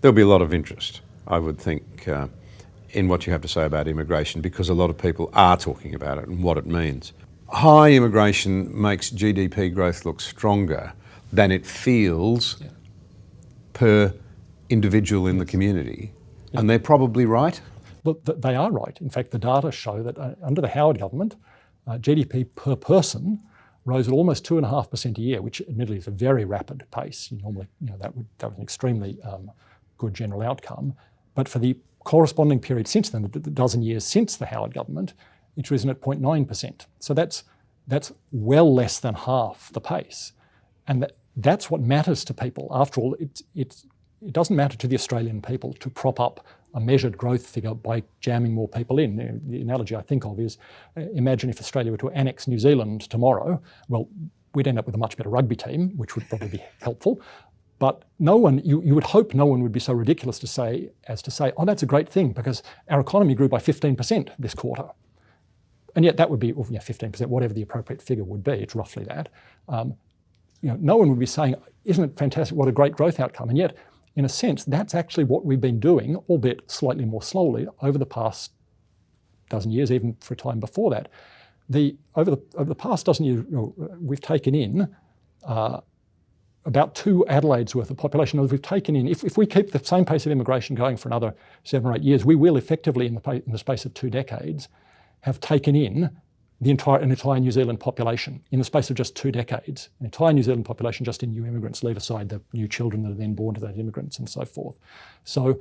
There'll be a lot of interest, I would think, in what you have to say about immigration, because a lot of people are talking about it and what it means. High immigration makes GDP growth look stronger than it feels per individual in the community. And they're probably right? Well, they are right. In fact, the data show that under the Howard government, GDP per person rose at almost 2.5% a year, which admittedly is a very rapid pace. Normally, that was an extremely good general outcome. But for the corresponding period since then, the dozen years since the Howard government, it's risen at 0.9%. So that's well less than half the pace. And that's what matters to people. After all, it doesn't matter to the Australian people to prop up a measured growth figure by jamming more people in. The analogy I think of is, imagine if Australia were to annex New Zealand tomorrow. Well, we'd end up with a much better rugby team, which would probably be helpful. But no one, you would hope no one would be so ridiculous to say, oh, that's a great thing because our economy grew by 15% this quarter. And yet that would be 15%, whatever the appropriate figure would be. It's roughly that. No one would be saying, isn't it fantastic, what a great growth outcome. And yet, in a sense, that's actually what we've been doing, albeit slightly more slowly, over the past dozen years, even for a time before that. Over the past dozen years, we've taken in about 2 Adelaide's worth of population. We've taken in, if we keep the same pace of immigration going for another 7 or 8 years, we will effectively, in the space of 2 decades, have taken in an entire New Zealand population in the space of just 2 decades. An entire New Zealand population just in new immigrants, leave aside the new children that are then born to those immigrants and so forth. So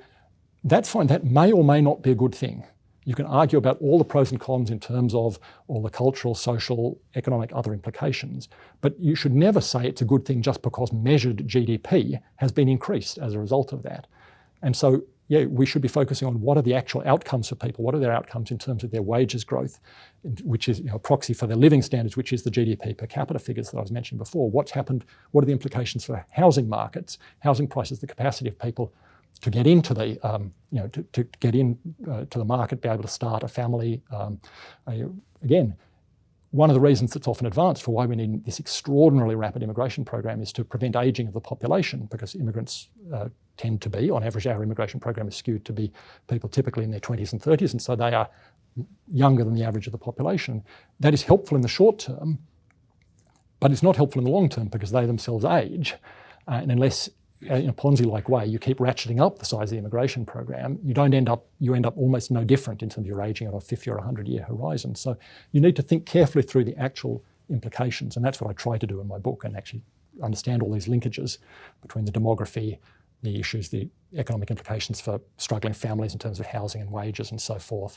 that's fine. That may or may not be a good thing. You can argue about all the pros and cons in terms of all the cultural, social, economic, other implications, but you should never say it's a good thing just because measured GDP has been increased as a result of that. And so, we should be focusing on what are the actual outcomes for people, what are their outcomes in terms of their wages growth, which is a proxy for their living standards, which is the GDP per capita figures that I was mentioning before. What's happened, what are the implications for housing markets, housing prices, the capacity of people to get into the, to get in to the market, be able to start a family. Again, one of the reasons that's often advanced for why we need this extraordinarily rapid immigration program is to prevent ageing of the population, because immigrants tend to be, on average, our immigration program is skewed to be people typically in their 20s and 30s, and so they are younger than the average of the population. That is helpful in the short term, but it's not helpful in the long term because they themselves age, and unless in a Ponzi-like way you keep ratcheting up the size of the immigration program, you end up almost no different in terms of your aging on a 50 or 100-year horizon. So you need to think carefully through the actual implications, and that's what I try to do in my book, and actually understand all these linkages between the demography, the issues, the economic implications for struggling families in terms of housing and wages and so forth,